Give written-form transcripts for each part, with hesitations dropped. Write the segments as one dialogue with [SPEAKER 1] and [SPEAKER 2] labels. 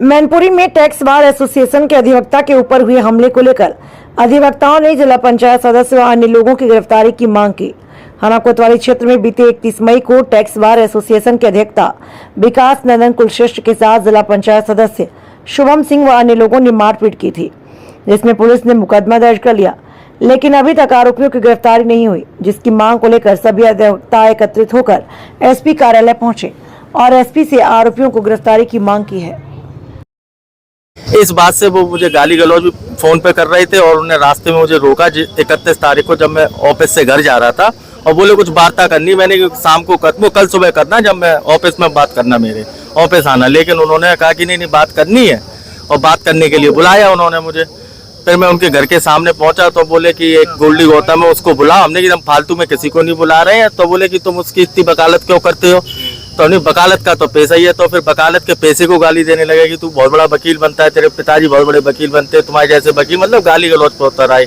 [SPEAKER 1] मैनपुरी में tax bar association के अधिवक्ता के ऊपर हुए हमले को लेकर अधिवक्ताओं ने जिला पंचायत सदस्य व अन्य लोगों की गिरफ्तारी की मांग की। थाना कोतवाली क्षेत्र में बीते 31 मई को टैक्स बार एसोसिएशन के अधिवक्ता विकास नंदन कुलश्रेष्ठ के साथ जिला पंचायत सदस्य शुभम सिंह व अन्य लोगों ने मारपीट की थी, जिसमें पुलिस ने मुकदमा दर्ज कर लिया, लेकिन अभी तक आरोपियों की गिरफ्तारी नहीं हुई, जिसकी मांग को लेकर सभी अधिवक्ता एकत्रित होकर एसपी कार्यालय पहुंचे और एसपी से आरोपियों को गिरफ्तारी की मांग की है।
[SPEAKER 2] इस बात से वो मुझे गाली गलौज भी फोन पे कर रहे थे और उन्हें रास्ते में मुझे रोका 31 तारीख को, जब मैं ऑफिस से घर जा रहा था, और बोले कुछ वार्ता करनी। मैंने शाम को वो कल सुबह करना, जब मैं ऑफिस में बात करना, मेरे ऑफिस आना। लेकिन उन्होंने कहा कि नहीं बात करनी है, और बात करने के लिए बुलाया उन्होंने मुझे। फिर मैं उनके घर के सामने पहुंचा तो बोले कि एक गोल्डी गौतम है, उसको बुलाओ। हमने कि हम फालतू में किसी को नहीं बुला रहे हैं। तो बोले कि तुम उसकी इतनी वकालत क्यों करते हो? तो नहीं, वकालत का तो पैसा ही है। तो फिर वकालत के पैसे को गाली देने लगे कि तू बहुत बड़ा वकील बनता है, तेरे पिताजी बहुत बड़े वकील बनते हैं, तुम्हारे जैसे वकील, मतलब गाली गलौज पर उतर आए।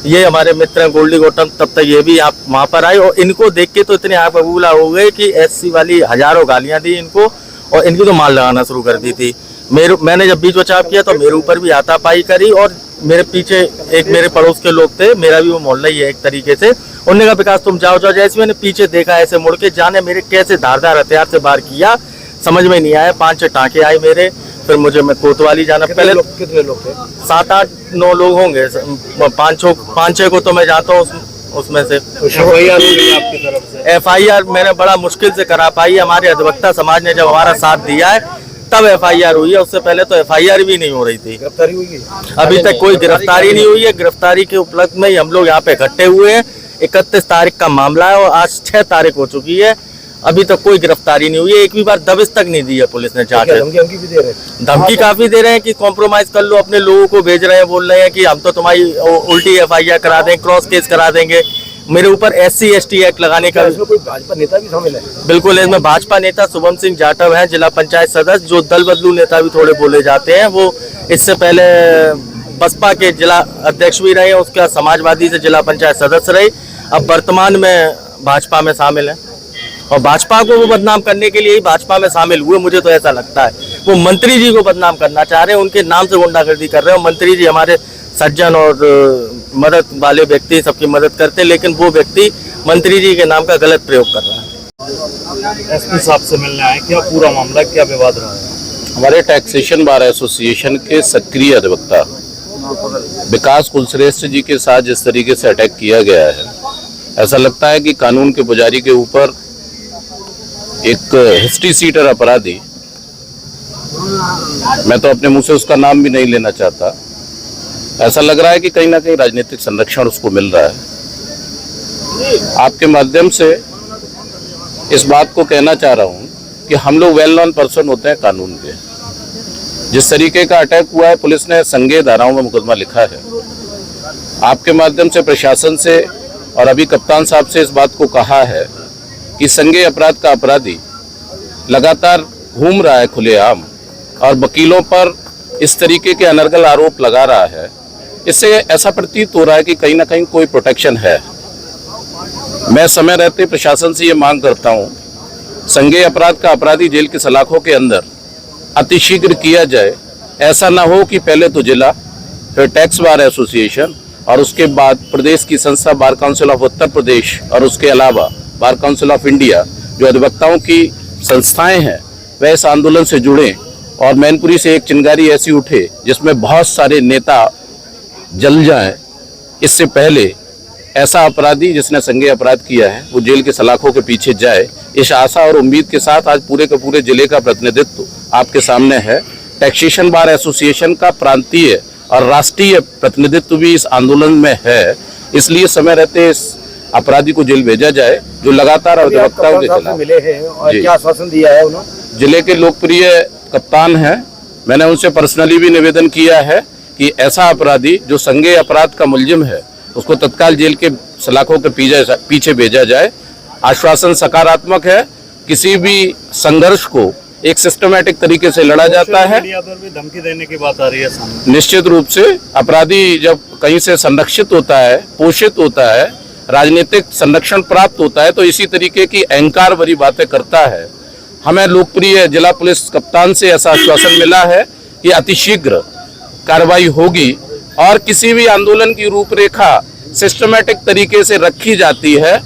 [SPEAKER 2] ये हमारे मित्र हैं गोल्डी गौतम, तब तक ये भी आप वहाँ पर आए, और इनको देख के तो इतने आप बबूला हो गए कि एससी वाली हजारों गालियाँ दी इनको, और इनकी तो मार लगाना शुरू कर दी थी। मैंने जब बीच बचाव किया तो मेरे ऊपर भी हाथापाई करी, और मेरे पीछे एक मेरे पड़ोस के लोग थे, मेरा भी वो मोहल्ला ही है एक तरीके से। उन्होंने कहा विकास तुम जाओ जाओ। जैसे मैंने पीछे देखा ऐसे मुड़ के, जाने मेरे कैसे धारदार हथियार से वार किया, समझ में नहीं आया। 5-6 टाँके आए मेरे। फिर मैं कोतवाली जाना। पहले
[SPEAKER 3] कितने लोग थे?
[SPEAKER 2] 7-8-9 लोग होंगे, 5-6 को तो मैं जाता हूँ उसमें से। FIR मैंने बड़ा मुश्किल से करा पाई। हमारे अधिवक्ता समाज ने जब हमारा साथ दिया है तब FIR हुई है, उससे पहले तो FIR भी नहीं हो रही थी।
[SPEAKER 3] गिरफ्तारी हुई है?
[SPEAKER 2] अभी तक कोई गिरफ्तारी नहीं हुई है। गिरफ्तारी के उपलक्ष्य में ही हम लोग यहाँ पे इकट्ठे हुए हैं। 31 तारीख का मामला है और आज 6 तारीख हो चुकी है, अभी तक कोई गिरफ्तारी नहीं हुई है। एक भी बार दबिश तक नहीं दी है पुलिस ने। जाके धमकी काफी दे रहे हैं कि कॉम्प्रोमाइज कर लो, अपने लोगों को भेज रहे हैं, बोल रहे हैं कि हम तो तुम्हारी उल्टी FIR करा देंगे, क्रॉस केस करा देंगे। मेरे ऊपर SC ST एक्ट लगाने का।
[SPEAKER 3] इसमें कोई भाजपा नेता भी शामिल है?
[SPEAKER 2] बिल्कुल, इसमें भाजपा नेता शुभम सिंह जाटव हैं, जिला पंचायत सदस्य, जो दल बदलू नेता भी थोड़े बोले जाते हैं। वो इससे पहले बसपा के जिला अध्यक्ष भी रहे, उसके बाद समाजवादी से जिला पंचायत सदस्य रहे, अब वर्तमान में भाजपा में शामिल है। और भाजपा को वो बदनाम करने के लिए ही भाजपा में शामिल हुए, मुझे तो ऐसा लगता है। वो मंत्री जी को बदनाम करना चाह रहे हैं, उनके नाम से गुंडागर्दी कर रहे हैं। मंत्री जी हमारे सज्जन और मदद वाले व्यक्ति, सबकी मदद करते, लेकिन वो व्यक्ति मंत्री जी के नाम का गलत प्रयोग कर रहा है।
[SPEAKER 4] एसपी साहब से मिलने आए, क्या पूरा मामला, क्या विवाद रहा है?
[SPEAKER 5] हमारे टैक्सेशन बार एसोसिएशन के सक्रिय अधिवक्ता विकास कुलश्रेष्ठ जी के साथ जिस तरीके से अटैक किया गया है, ऐसा लगता है कि कानून के पुजारी के ऊपर एक हिस्ट्री सीटर अपराधी, मैं तो अपने मुंह से उसका नाम भी नहीं लेना चाहता, ऐसा लग रहा है कि कहीं ना कहीं राजनीतिक संरक्षण उसको मिल रहा है। आपके माध्यम से इस बात को कहना चाह रहा हूं कि हम लोग वेल नॉन पर्सन होते हैं कानून के। जिस तरीके का अटैक हुआ है, पुलिस ने संज्ञेय धाराओं में मुकदमा लिखा है। आपके माध्यम से प्रशासन से और अभी कप्तान साहब से इस बात को कहा है कि संज्ञेय अपराध का अपराधी लगातार घूम रहा है खुलेआम और वकीलों पर इस तरीके के अनर्गल आरोप लगा रहा है। इससे ऐसा प्रतीत हो रहा है कि कहीं ना कहीं कोई प्रोटेक्शन है। मैं समय रहते प्रशासन से ये मांग करता हूँ, संज्ञेय अपराध का अपराधी जेल की सलाखों के अंदर अतिशीघ्र किया जाए। ऐसा ना हो कि पहले तो जिला, फिर टैक्स बार एसोसिएशन और उसके बाद प्रदेश की संस्था bar council of Uttar Pradesh और उसके अलावा बार काउंसिल ऑफ इंडिया, जो अधिवक्ताओं की संस्थाएं हैं, वह इस आंदोलन से जुड़ें और मैनपुरी से एक चिंगारी ऐसी उठे जिसमें बहुत सारे नेता जल जाएं। इससे पहले ऐसा अपराधी जिसने संज्ञेय अपराध किया है वो जेल के सलाखों के पीछे जाए। इस आशा और उम्मीद के साथ आज पूरे के पूरे जिले का प्रतिनिधित्व आपके सामने है। टैक्सेशन बार एसोसिएशन का प्रांतीय और राष्ट्रीय प्रतिनिधित्व भी इस आंदोलन में है। इसलिए समय रहते इस अपराधी को जेल भेजा जाए जो लगातार अधिवक्ताओं के खिलाफ
[SPEAKER 3] मिले हैं और क्या आश्वासन दिया है उन्होंने?
[SPEAKER 5] जिले के लोकप्रिय कप्तान हैं, मैंने उनसे पर्सनली भी निवेदन किया है कि ऐसा अपराधी जो संज्ञेय अपराध का मुलजिम है उसको तत्काल जेल के सलाखों के पीछे भेजा जाए। आश्वासन सकारात्मक है। किसी भी संघर्ष को एक सिस्टमैटिक तरीके से लड़ा जाता है।
[SPEAKER 4] मीडिया पर भी धमकी देने की बात आ रही है सामने।
[SPEAKER 5] निश्चित रूप से अपराधी जब कहीं से संरक्षित होता है, पोषित होता है, राजनीतिक संरक्षण प्राप्त होता है, तो इसी तरीके की अहंकार भरी बातें करता है। हमें लोकप्रिय जिला पुलिस कप्तान से ऐसा आश्वासन मिला है कि अतिशीघ्र कार्रवाई होगी और किसी भी आंदोलन की रूपरेखा सिस्टमेटिक तरीके से रखी जाती है।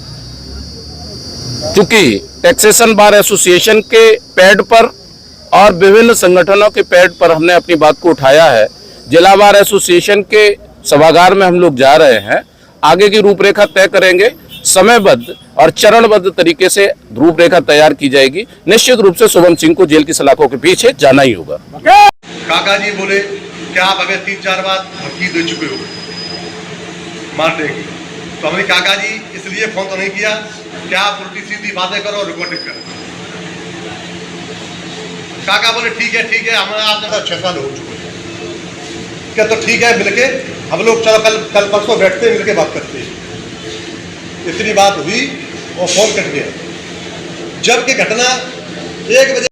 [SPEAKER 5] क्योंकि टैक्सेशन बार एसोसिएशन के पैड पर और विभिन्न संगठनों के पैड पर हमने अपनी बात को उठाया है। जिला बार एसोसिएशन के सभागार में हम लोग जा रहे हैं, आगे की रूपरेखा तय करेंगे, समयबद्ध और चरणबद्ध तरीके से रूपरेखा तैयार की जाएगी। निश्चित रूप से शुभम सिंह को जेल की सलाखों के पीछे जाना ही होगा।
[SPEAKER 6] काका जी बोले कि आप हमें 3-4 बार धमकी दे चुके हो मारने की, तो हमने काका जी इसलिए फोन तो नहीं किया कि आप उल्टी सीधी बातें करो और रिकॉर्डिंग करो। काका बोले ठीक है हमें आपने 6 साल हो चुके हैं क्या, तो ठीक है मिलके हम लोग चलो कल परसों बैठते हैं, मिलके बात करते हैं। इतनी बात हुई और फोन कट गया। जबकि घटना 1 बजे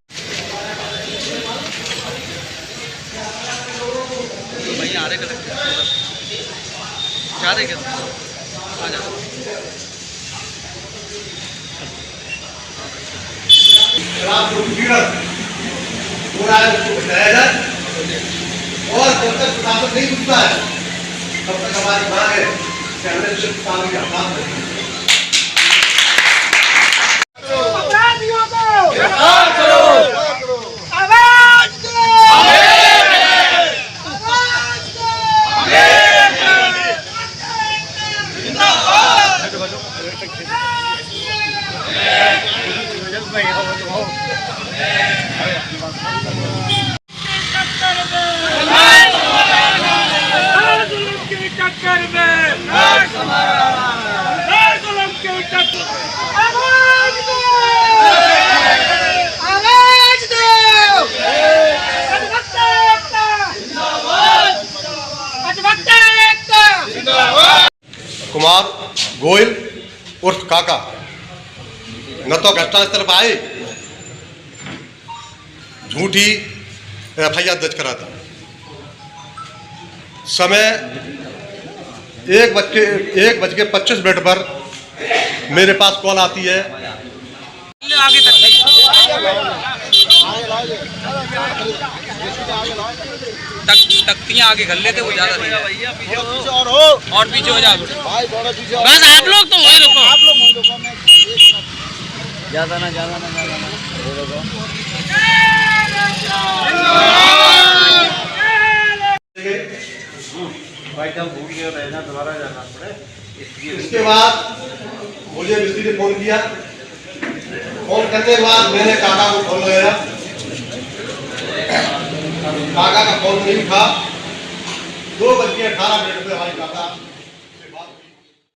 [SPEAKER 6] पूरा और जब तक प्रशासन नहीं उठता है तब तक हमारी मांग है कि हमें सिर्फ काम के हाथ रखें।
[SPEAKER 7] अपराधियों को गिरफ्तार करो, आवाज दो, आवाज
[SPEAKER 6] कुमार गोयल उर्फ काका न तो घटनास्थल पर आए, झूठी FIR दर्ज करा था। समय 1:25 पर मेरे पास कॉल आती है।
[SPEAKER 8] तख्तियां आगे कर लेते वो ज्यादा नहीं और पीछे हो जाओ बस आप लोग तो वही रुको, आप लोग वही रुको, ज्यादा ना
[SPEAKER 6] इसके बाद मुझे मिस्त्री ने फोन किया। फोन करने के बाद मैंने काका को फोन लगाया, काका का फोन नहीं उठा। 2:18 पे हमारी काका